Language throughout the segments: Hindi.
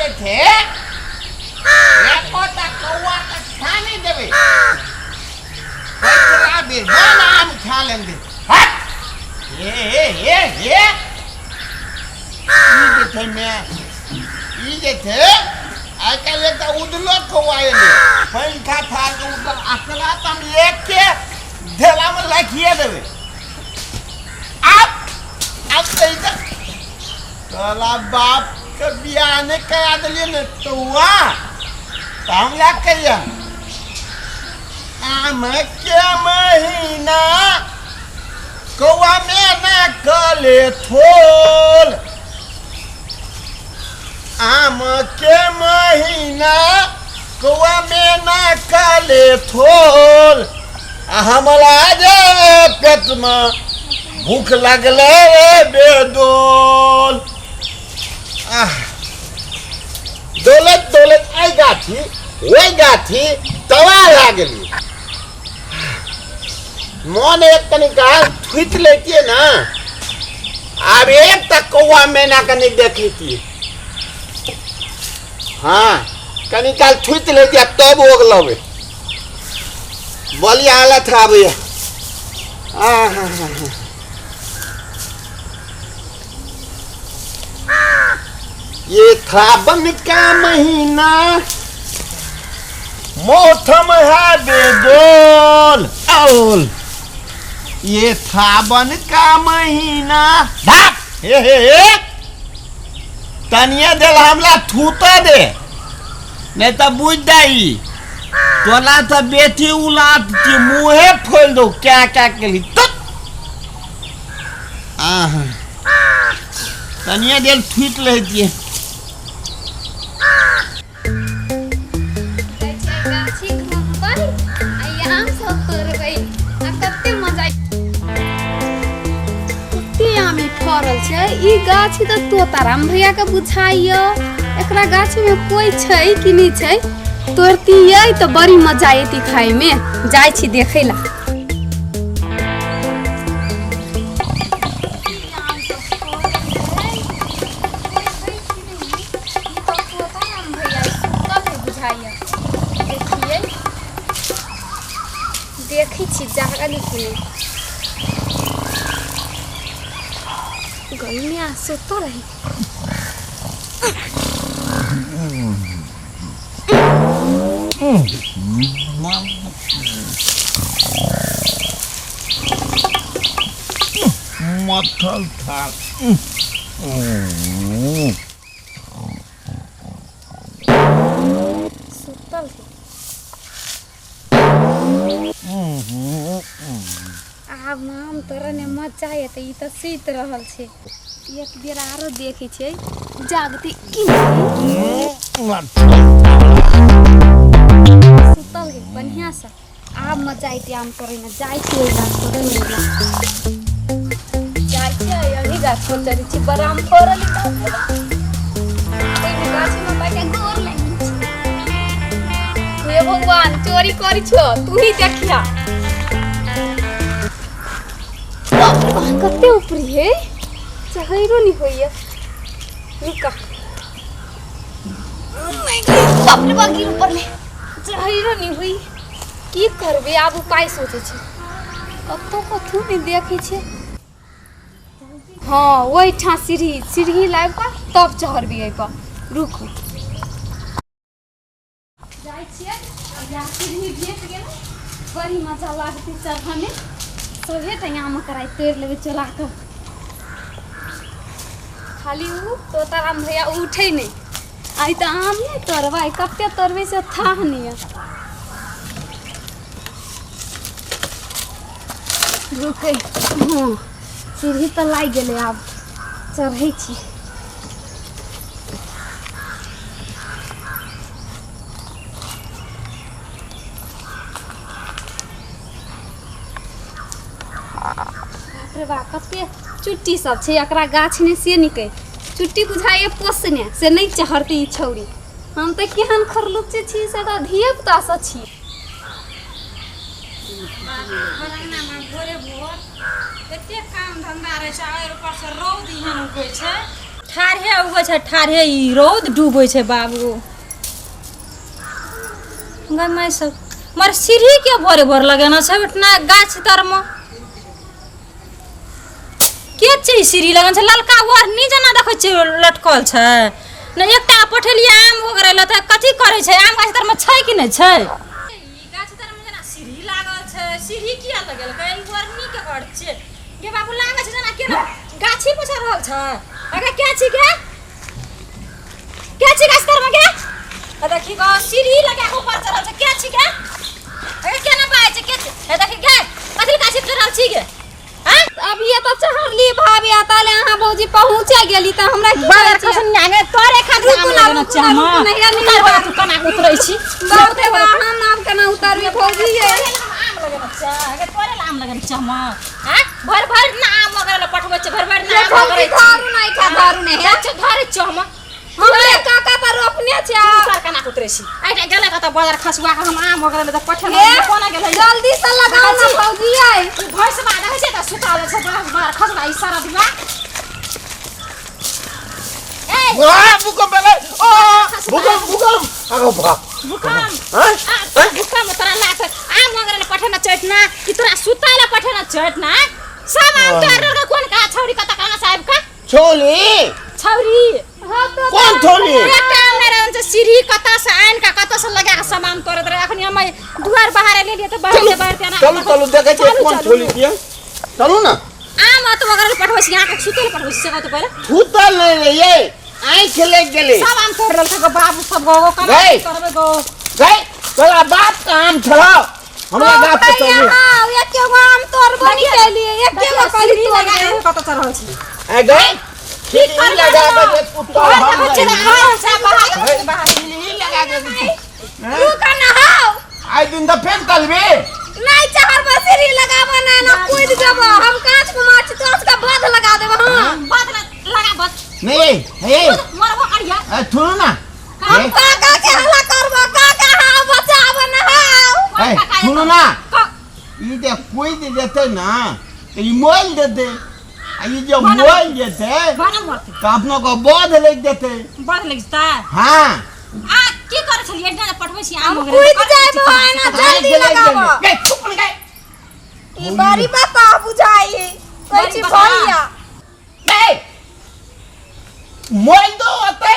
जे थे एको तक कौआ तक खा नहीं देवे तेरा बिरबान आम खा लेंगे हट ये थे मैं ये थे आजकल एक उदलो कौआ ले पंखा था के उधर अकला तम एक के ढेला में लाखिए देवे अब इधर कला बाप के बियाह ने कया दिलिए ने तो हुआ हम ला कहिया आम के महीना कौआ में ना कले थोल आम के महीना कौआ में ना कले थोल हमला जे पेट में भूख लगले बेदोल दौलत दौलत आई गाथी वही गाथी तवा लागली मन एक तनिका थुत लेती ना अब एक तक कौआ मैना कनी देखी थी हाँ कनिका थुत लेती अब तब ओग लवे बोलिए हालत खराब हुई ये श्रावण का महीना मौसम है बेदोल औल ये श्रावण का महीना हे तनिया दिल हमला थूता दे नहीं तो बुझ जाई तोला तो बेटी उलाट के मुँहे खोल दो क्या क्या के लिए तनिया दिल थूत लेती है ई गाछी तो तोताराम भैया के बुझाइयो एकरा गाछी में कोई छै कि नहीं छै तोड़ती है तो बड़ी मजा आती खाए में जाय छी देखे ला देखी छी जगह लिखी गईया सोतो रही मथल था सोतल आब नाम तोरा ने मजा आए तो ई तो सीत रहल छे एक बेर आरो देखी छे जागती की सुतल के बढ़िया से आब मजा आइते आम तोरे में जाय छे गाछ तोरे में जाय छे यही गाछ पर चढ़ी छी बराम फरली एने गाछ में बैठे गोर लगी हे भगवान चोरी करी छो तू ही देखिया कते ऊपरी है चढ़ो नहीं होइए रुका बाप रे बाकी ऊपर ले चढ़ो नहीं हुई की करबे आब उपाय सोचे छे कतो नहीं देखे छे हां ओइ ठा सीढ़ी लाइब का तब चढ़बी ए पर रुकू जाय छिए या सीढ़ी भेट गेल बड़ी मजा लागती चढ़ने में सोहे त यहाँ में कराई तोड़ लेवे चला कर खाली उ तोताराम भैया उठे नहीं आई तो आम नहीं तोड़वाई कते तोड़वे से था नहीं रुके हाँ सीढ़ी तो लाई गेले आब चढ़े छी कते चुट्टी सब छे एकरा गाछ ने से निके चुट्टी बुझाए पोसने से नहीं चढ़ती ई छौरी हम तो केहन खरलुच्चे छी से तो धियपुता से छी बराना में भोरे भोर कते काम धंधा रहे छै और ऊपर से रौद इहन उगै छै ठाढ़े उगै छै ठाढ़े ई रौद डूबै छै बाबू गै माय सब मर सीढ़ी के भरे भर लगेना छै इतना गाछ तर में के छै सीढ़ी लगन छै ललका ओढ़नी जना देखै छै लटकल छै न एकटा पठेलिया आम वगैरह ल त कथि करे छै आम गाछ तर में छै कि नै छै ई गाछ तर में जना सीढ़ी लागल छै सीढ़ी किया लगल कै ओढ़नी के घर छै गे बाबू लागे छै जना के गाछी पर रहल छै अगे के छी के गाछ तर में गे आ देखी ग सीढ़ी लगा के ऊपर चढ़ल छै के छी के अगे केना बाय छै के ए देखी गे कथि गाछी पर चढ़ल छी गे अभी ये तो चढ़ली भाभी आताले अहाँ भौजी पहुंचे गेली त हमरा की बाहर खसन आगे तोरे खातिर आम लगन चामा तू कना उतरै छी बहुते हम नाम केना उतारबी भौजी ये आम लगन चा आगे तोरे आम लगन चामा हां भर भर ना आम वगैरह पठबै छै भर भर ना आम वगैरह धारू नहीं खा धारू नहीं है अच्छा धरे चामा हमरे काका त रोपने छै सर कना उतरै छी आइटा गेले कत बाजार खसुआ के हम आम वगैरह त पठन कोना गेले जल्दी से लगाओ ना भौजी आई भैंस बा देखै छै त सुताल छै बाजार खसुआ ई सारा दिवा भूकंप बेले ओ भूकंप आगो बा भूकंप हां भूकंप तोरा लाग आम वगैरह पठन चटना कि तोरा सुताला पठन चटना सब आम तोर कोन का छौरी कता काना साहब का छोली छौरी कौन छोली एकटा मेरा से सीढ़ी कता से आइन का कता से लगा के सामान तोरे दरे अखनी हम दुआर बाहर ले लिए त बाहर से बाहर तेना चलू देखे छै कौन छोली दिया चलू ना आम तो वगैरह पठबै छी यहां के सुतल पठबै छी से तो पहले भूतल नहीं रे ये आंख लग गेले सब आम तोड़ रहल छ बाबू सब गो कना करबे गो गई तोरा बात काम छला हमरा गाछ पर चली हां एके गो आम तोड़बो नहीं केलिए एके गो कली तोड़ कता चढ़ल छी ए गई ठीक लगा के पुत्ता हम बच्चे घर से बाहर लगा के तू कना हाउ आई दिन द फेन कलबे नहीं चाहर बसरी लगाबो ना कूद देबो हम कांच को माछ तो उसका बाध लगा देबो हां बाध लगा बस नहीं हे मरबो करिया ए सुन ना हम काका के हल्ला करबो काका हाउ बचाबो ना हाउ ए सुन ना ई दे कोई दे देते ना तो ई मोल दे दे आई जो मोल देते बना मरते तो अपनों को बोध लग देते बाध लगता हां आ की करे छलिए एकटा पठबै छी आम वगैरह कूद जाबो ना जल्दी लगाबो गई चुप न गई ई बारी बता बुझाई कोई छी भैया नहीं मोल दो होते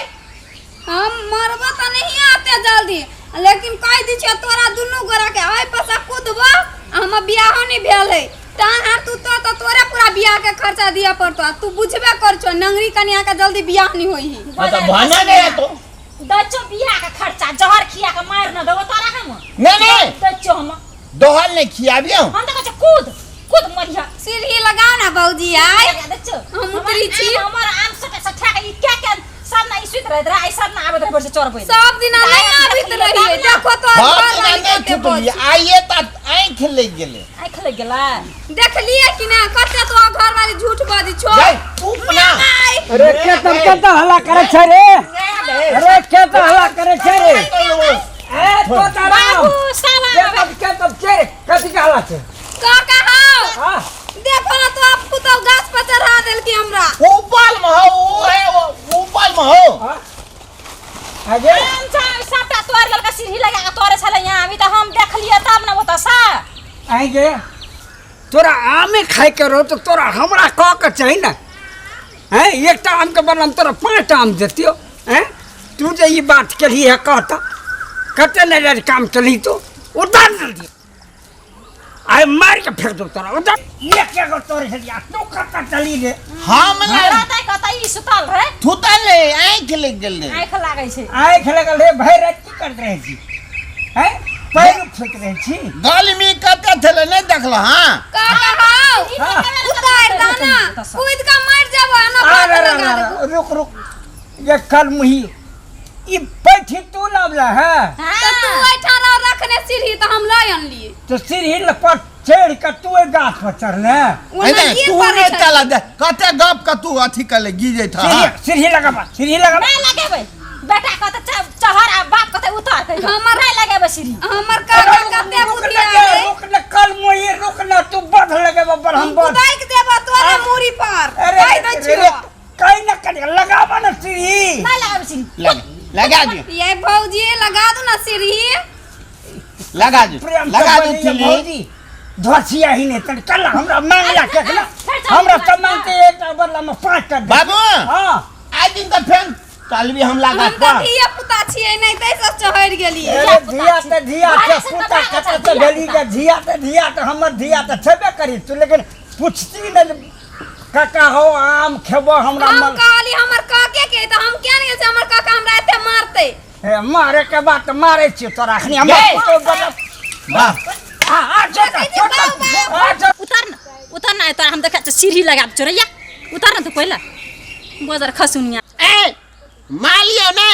हम मरबो त नहीं आते जल्दी लेकिन कह दी छै तोरा दुनु गोरा के आइ पैसा कूदबो हम बियाह नहीं भेल है तान हार तू तो तोरे पूरा बियाह के खर्चा दिया पड़तो तू बुझबे कर छो नंगरी कन्या के जल्दी बियाह नहीं होई ही मतलब भाना नहीं तो दच्चो बियाह के खर्चा जहर खिया के मार न देबो तोरा हम नहीं दच्चो हम दोहल नहीं खियाबियो हम त कहै कूद कूद मरिया सीढ़ी लगाओ ना भौजी आई दच्चो हम उतरी छी हमर आम सटे सठा के क्या क्या सब ना सुत रहे रे आई सब ना आबे रे से चोर पहिले सब दिन नहीं आबित रहिए देखो तो बात नहीं छुटली आइए त आंख लग गेले आंख लग गेला देख लिए कि ना कते तो घर वाली झूठ बाजी छो गई चुप ना अरे के तुम के तो हल्ला करे छ रे अरे के तो हल्ला करे छ रे ए तो तारा बाबू साला के तुम के कथि के हल्ला छ काका हां हां देखो ना तो आपको तो गाछ पर चढ़ा देल की हमरा ऊपर में हो है ऊपर में हो आगे सबटा तोड़ ललका सीढ़ी लगा के तोरे छले यहां अभी त हम देख लिए तब न बता सा आगे तोरा आमे खाए के रहो तो तोरा हमरा कह के चाहिए ना हैं एकटा आम के बदला तोरा 5 आम देतियो हैं तू जे ई बात केली है कहता कते नहीं काम चली तो उतार दे आई मार के फेंक दो तोरा उतार ये क्या कर तोरे से या तू कता चली रे हम ना रहतै कतै सुतल रे थुतल ले आंख लग गेले आंख लागै छै आए खेले गल रे भाई रात की कर रहे छी हैं पैर फेंक रहे छी गल में कते थले नहीं देखला हां काका हां उतार दाना कूद का मर जाबो ना बात लगा दे रुक रुक ये कल मुही ई पैठी तू लावला है तो तू ऐठारा रखने सीढ़ी तो हम ला आन लिए तो सीढ़ी लपट चढ़ के तू गाछ पर चढ़ले नहीं तू नहीं चला दे कते गप का तू अथी कले गिजे था सीढ़ी लगा नहीं लगेबै बेटा कते चहर आ बाप कते उतार के हमर नहीं लगेबै सीढ़ी हमर काका कते बुधिया रे रुक न कल मुही रुक न तू बध लगेबा पर हम बध कुदाई के देबा तोरा मूरी पर अरे कह दै छियो कहीं न कर लगावा सीढ़ी नहीं लगा सीढ़ी लगा दियो ये भौजी लगा दो ना सीढ़ी लगा दो प्रेम लगा से दो बोलिए थिली भौजी धसिया ही नहीं तन कल हमरा मांगला के ना हमरा तो मांगते एक बदला में 5 कर दे बाबू हां आज दिन तो फेन कल भी हम लगा हम तो धिया पुता छियै नहीं तै से चढ़ गेलिए अरे धिया के पुता कत तो भेली के धिया तो हमर धिया तो छबे करी तू लेकिन पूछती न काका हो आम खेबो हमरा हम मन कहली हमर काके के त हम क्या नहीं हमर काका हमरा एते मारते ए मारे के बात मारे छी तोरा अखनी हम तो वाह उतर ना तोरा हम देखा सीढ़ी लगा चोरैया उतर ना तो पहला बाजार खसुनिया ए मालियो ने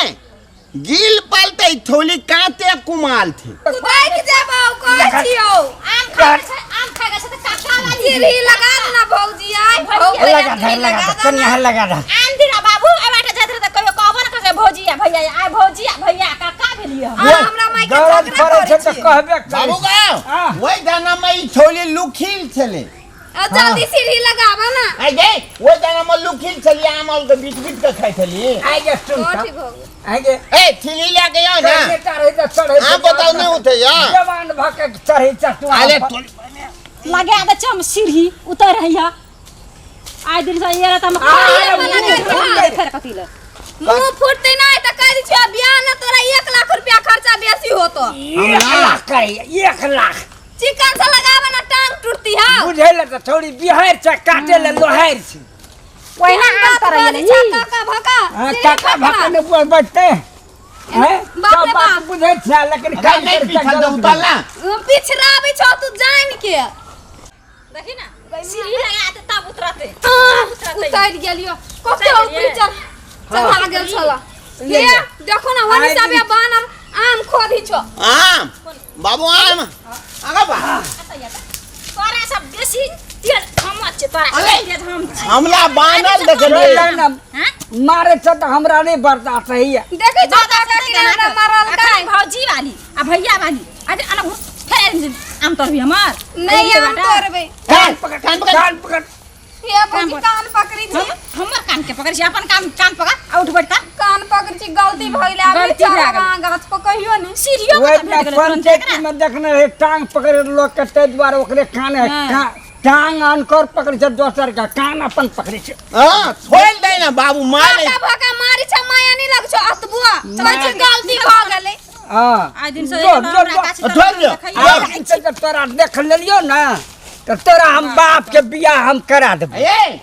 गिल पलते थोली काते कुमाल थे देख जाबो कहै छियो आम खा गए त काका वाली सीढ़ी लगा दो ना भौजी आई लगा कन्या लगा दे आम दिना बाबू ए बाटे जात त कहियो कहबो न कहे भौजिया भैया आय भौजिया भैया काका भेलियो हमरा माई के दौड़ झगड़ा करे करे छै त छी कहबे बाबू करे का वही दाना में ई थोली लुखिल छले आ जल्दी सीढ़ी लगाबो ना आई गे वही दाना में लुखिल छली आमल के बीच के खाइ छली आई जे सुन कोठी भौजी आई जे ए थिली लेके आओ ना चढ़े त चढ़े आ बताओ नहीं उठे या जवान भके चढ़े चटवा अरे लगा दे चम सीढ़ी उतर रहिया आय दिन से ये त हम फेर कतिले मुंह फुटते नहीं त कह दी छियो बियाह न तोरा 1 लाख रुपया खर्चा बेसी होतो 1 लाख करे 1 लाख चिकन से लगाबे ना टांग टूटती है बुझैले त थोड़ी बिहार से काटे ले लोहार से ओहिना आम तरैले काका भका काका भके ने बोल बैठते हैं बाप सब रे बात बाप। बुझै छै लेकिन नहीं नहीं पीछा दे उतरला पिछराबे छौ तू जान के देखी ना सीढ़ी लगा दे तब उतरते उतर गेलियो कते ऊपर चढ़ा गेल छला ये देखो ना वनी सब बानर आम खोदी छो आम बाबू आम आगा बा तोरा सब बेसी तेल हम अच्छे तोरा अरे, तेल हम छी। हमला बानर देखले हैं? मारे छ त हमरा नहीं बर्दाश्त है देखै छौ काका के हमरा मारल अखन काय भौजी वाली आ भैया वाली अरे अना फेर आम तोर भी हमार नहीं हम तोरबे कान पकड़ ये बची कान पकड़ी छी हमर कान के पकड़ छी अपन कान पकड़ आ उठ बैठ कर कान पकड़ी छी गलती भइले आबे गलती भए चारा गेल। गाछ पकहियो ने सीढ़ियों वही पे भेट गेल तुरंत पंचायत एकरा। में देखने रहे टांग पकड़े लोग के ते द्वारा ओकरे कान हाँ। टांग अनकर पकड़े छ दोसर का कान अपन पकड़े छ हां छोड़ दे ना बाबू मार काका भका मारी छ माया नहीं लग छौ अतबुआ तो गलती भ गेलै हां आज दिन से जो, हमरा जो, गाछ जो, तर जो, देखैया। आज से तोरा देख लेलियो ना तो तोरा हम बाप के बियाह हम करा देबो ए